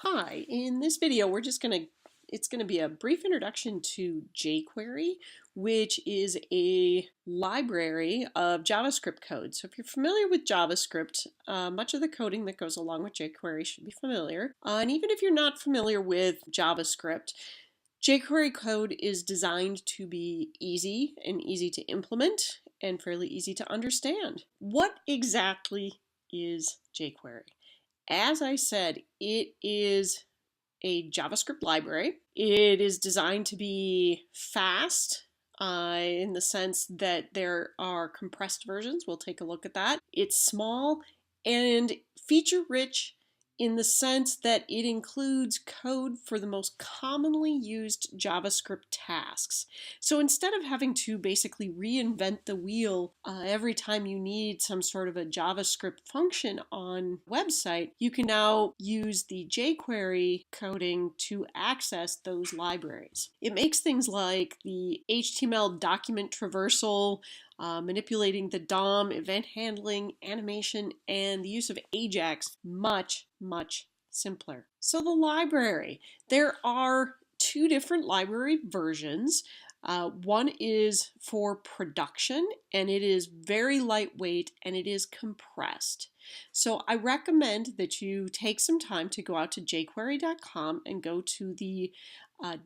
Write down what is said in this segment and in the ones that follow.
Hi, in this video it's gonna be a brief introduction to jQuery, which is a library of JavaScript code. So if you're familiar with JavaScript, much of the coding that goes along with jQuery should be familiar. And even if you're not familiar with JavaScript, jQuery code is designed to be easy and easy to implement and fairly easy to understand. What exactly is jQuery? As I said, it is a JavaScript library. It is designed to be fast in the sense that there are compressed versions. We'll take a look at that. It's small and feature rich in the sense that it includes code for the most commonly used JavaScript tasks. So instead of having to basically reinvent the wheel every time you need some sort of a JavaScript function on a website, you can now use the jQuery coding to access those libraries. It makes things like the HTML document traversal, manipulating the DOM, event handling, animation, and the use of AJAX much simpler. So the library, there are two different library versions. One is for production, and it is very lightweight and it is compressed. So I recommend that you take some time to go out to jQuery.com and go to the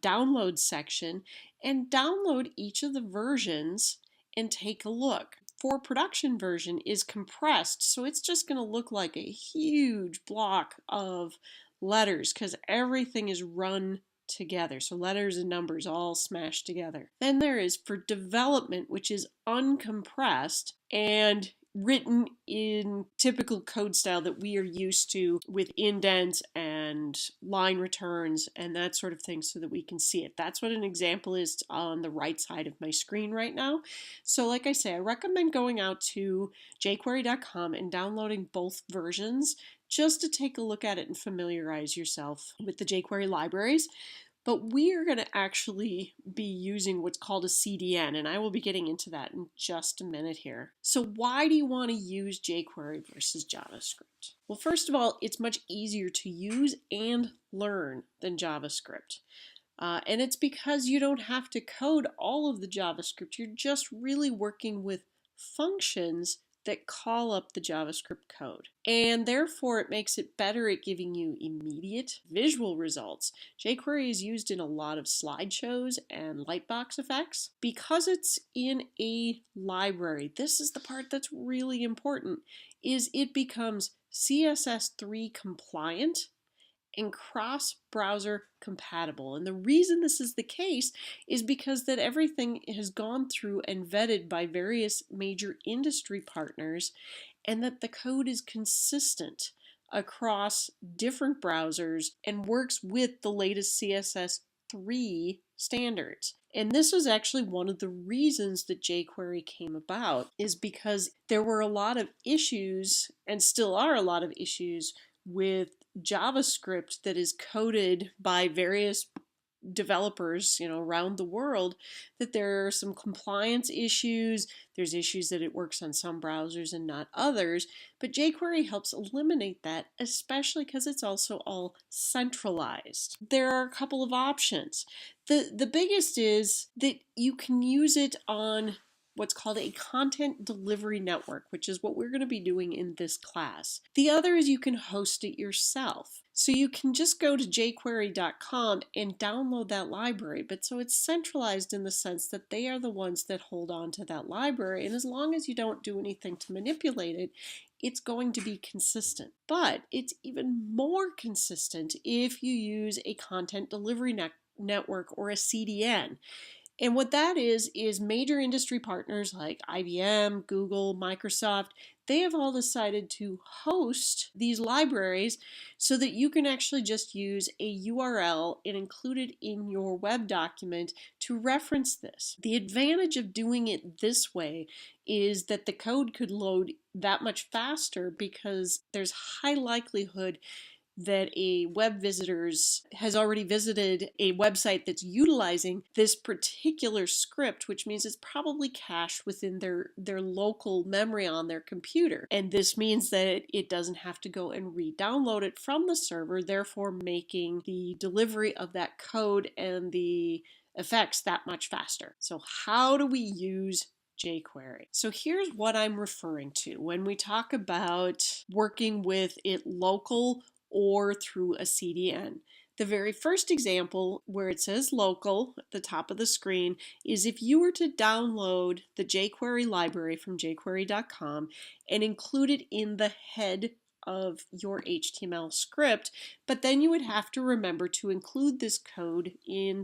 download section and download each of the versions and take a look. For production version is compressed, so it's just going to look like a huge block of letters because everything is run together. So letters and numbers all smashed together. Then there is for development, which is uncompressed and written in typical code style that we are used to with indents and line returns and that sort of thing so that we can see it. That's what an example is on the right side of my screen right now. So like I say, I recommend going out to jQuery.com and downloading both versions just to take a look at it and familiarize yourself with the jQuery libraries. But we are going to actually be using what's called a CDN, and I will be getting into that in just a minute here. So why do you want to use jQuery versus JavaScript? Well, first of all, it's much easier to use and learn than JavaScript. And it's because you don't have to code all of the JavaScript. You're just really working with functions that call up the JavaScript code. And therefore, it makes it better at giving you immediate visual results. jQuery is used in a lot of slideshows and lightbox effects. Because it's in a library, this is the part that's really important, is it becomes CSS3 compliant and cross-browser compatible. And the reason this is the case is because that everything has gone through and vetted by various major industry partners and that the code is consistent across different browsers and works with the latest CSS3 standards. And this was actually one of the reasons that jQuery came about, is because there were a lot of issues, and still are a lot of issues, with JavaScript that is coded by various developers, around the world, that there are some compliance issues. There's issues that it works on some browsers and not others. But jQuery helps eliminate that, especially because it's also all centralized. There are a couple of options. The biggest is that you can use it on what's called a content delivery network, which is what we're going to be doing in this class. The other is you can host it yourself. So you can just go to jQuery.com and download that library, but so it's centralized in the sense that they are the ones that hold on to that library, and as long as you don't do anything to manipulate it, it's going to be consistent. But it's even more consistent if you use a content delivery network or a CDN. And what that is major industry partners like IBM, Google, Microsoft, they have all decided to host these libraries so that you can actually just use a URL and include it in your web document to reference this. The advantage of doing it this way is that the code could load that much faster because there's high likelihood that a web visitor has already visited a website that's utilizing this particular script, which means it's probably cached within their local memory on their computer. And this means that it doesn't have to go and re-download it from the server, therefore making the delivery of that code and the effects that much faster. So how do we use jQuery? So here's what I'm referring to when we talk about working with it local or through a CDN. The very first example where it says local at the top of the screen is if you were to download the jQuery library from jQuery.com and include it in the head of your HTML script, but then you would have to remember to include this code in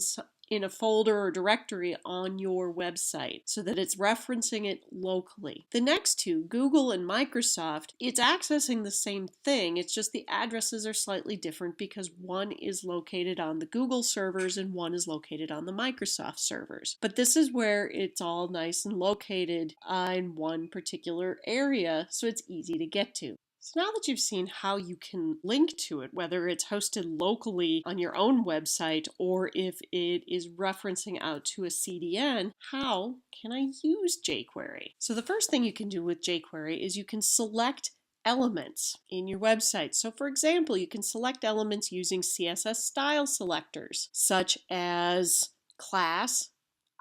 a folder or directory on your website so that it's referencing it locally. The next two, Google and Microsoft, it's accessing the same thing. It's just the addresses are slightly different because one is located on the Google servers and one is located on the Microsoft servers. But this is where it's all nice and located in one particular area, so it's easy to get to. So now that you've seen how you can link to it, whether it's hosted locally on your own website or if it is referencing out to a CDN, how can I use jQuery? So the first thing you can do with jQuery is you can select elements in your website. So for example, you can select elements using CSS style selectors, such as class,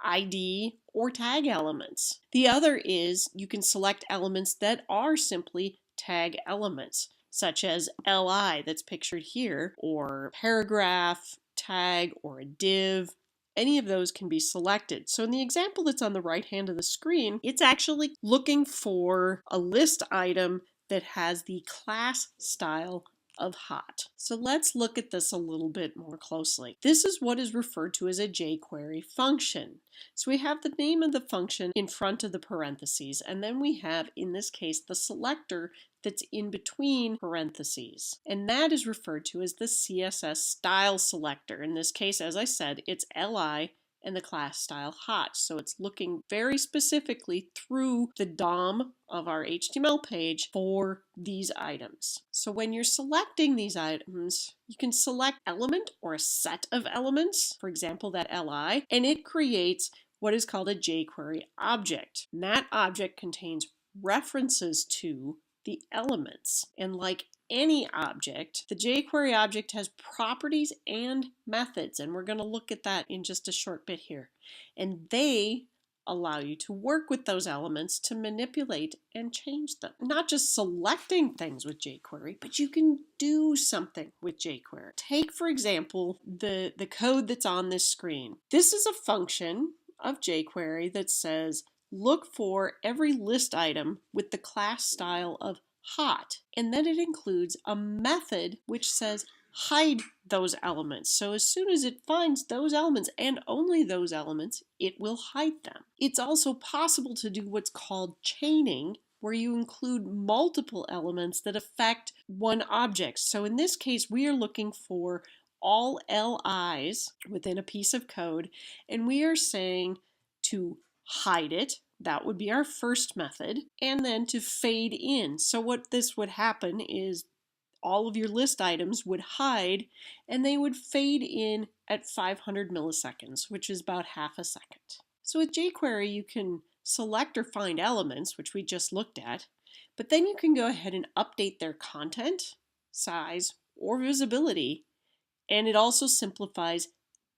ID, or tag elements. The other is you can select elements that are simply tag elements, such as li that's pictured here, or paragraph tag, or a div. Any of those can be selected. So in the example that's on the right hand of the screen, it's actually looking for a list item that has the class style of hot. So let's look at this a little bit more closely. This is what is referred to as a jQuery function. So we have the name of the function in front of the parentheses, and then we have, in this case, the selector that's in between parentheses. And that is referred to as the CSS style selector. In this case, as I said, it's li and the class style hot. So it's looking very specifically through the DOM of our HTML page for these items. So when you're selecting these items, you can select element or a set of elements, for example, that li, and it creates what is called a jQuery object. And that object contains references to the elements. And like any object, the jQuery object has properties and methods, and we're going to look at that in just a short bit here. And they allow you to work with those elements to manipulate and change them. Not just selecting things with jQuery, but you can do something with jQuery. Take, for example, the code that's on this screen. This is a function of jQuery that says, look for every list item with the class style of hot. And then it includes a method which says hide those elements. So as soon as it finds those elements and only those elements, it will hide them. It's also possible to do what's called chaining, where you include multiple elements that affect one object. So in this case, we are looking for all LIs within a piece of code, and we are saying to hide it. That would be our first method, and then to fade in. So what this would happen is all of your list items would hide and they would fade in at 500 milliseconds, which is about half a second. So with jQuery, you can select or find elements, which we just looked at, but then you can go ahead and update their content, size, or visibility, and it also simplifies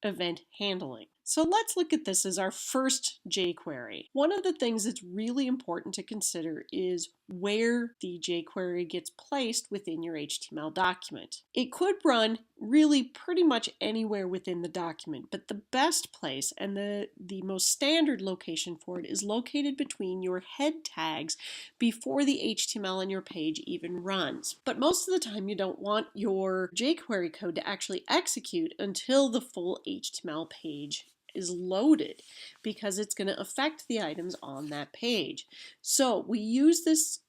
event handling. So let's look at this as our first jQuery. One of the things that's really important to consider is where the jQuery gets placed within your HTML document. It could run really pretty much anywhere within the document, but the best place and the most standard location for it is located between your head tags before the HTML on your page even runs. But most of the time you don't want your jQuery code to actually execute until the full HTML page is loaded, because it's going to affect the items on that page. So we use this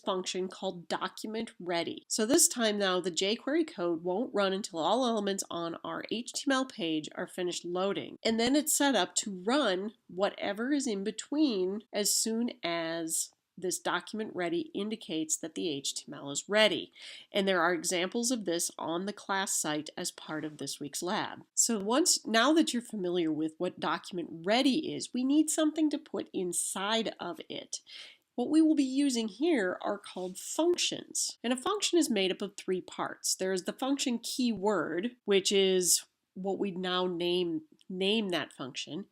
function called document ready. So this time now the jQuery code won't run until all elements on our HTML page are finished loading. And then it's set up to run whatever is in between as soon as this document ready indicates that the HTML is ready. And there are examples of this on the class site as part of this week's lab. So now that you're familiar with what document ready is, we need something to put inside of it. What we will be using here are called functions. And a function is made up of three parts. There's the function keyword, which is what we now name that function.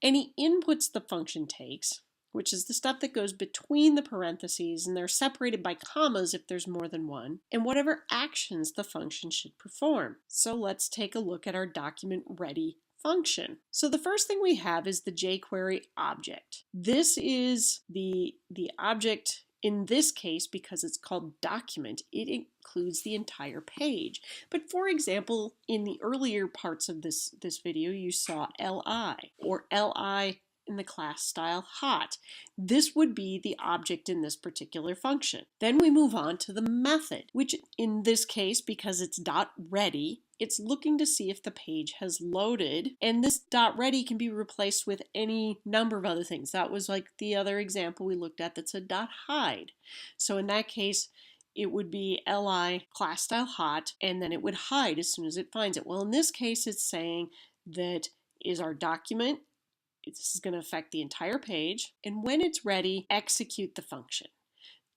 Any inputs the function takes, which is the stuff that goes between the parentheses, and they're separated by commas if there's more than one, and whatever actions the function should perform. So let's take a look at our document ready function. So the first thing we have is the jQuery object. This is the object in this case, because it's called document, it includes the entire page. But for example, in the earlier parts of this video, you saw li or li in the class style hot. This would be the object in this particular function. Then we move on to the method, which in this case, because it's .ready, it's looking to see if the page has loaded, and this .ready can be replaced with any number of other things. That was like the other example we looked at that said .hide. So in that case, it would be li class style hot, and then it would hide as soon as it finds it. Well, in this case, it's saying that is our document. This is going to affect the entire page, and when it's ready, execute the function.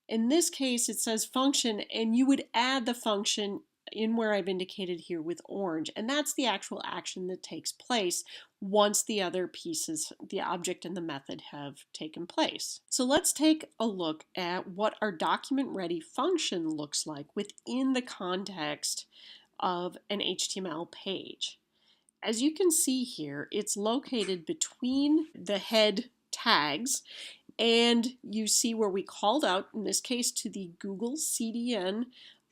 In this case, it says function, and you would add the function in where I've indicated here with orange, and that's the actual action that takes place once the other pieces, the object and the method, have taken place. So let's take a look at what our document ready function looks like within the context of an HTML page. As you can see here, it's located between the head tags, and you see where we called out, in this case, to the Google CDN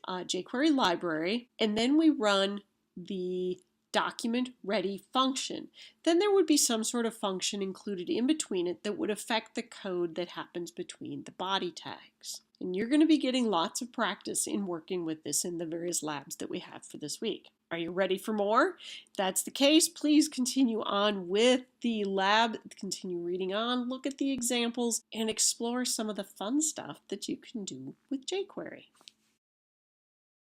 jQuery library, and then we run the document ready function. Then there would be some sort of function included in between it that would affect the code that happens between the body tags. And you're going to be getting lots of practice in working with this in the various labs that we have for this week. Are you ready for more? If that's the case, please continue on with the lab, continue reading on, look at the examples, and explore some of the fun stuff that you can do with jQuery.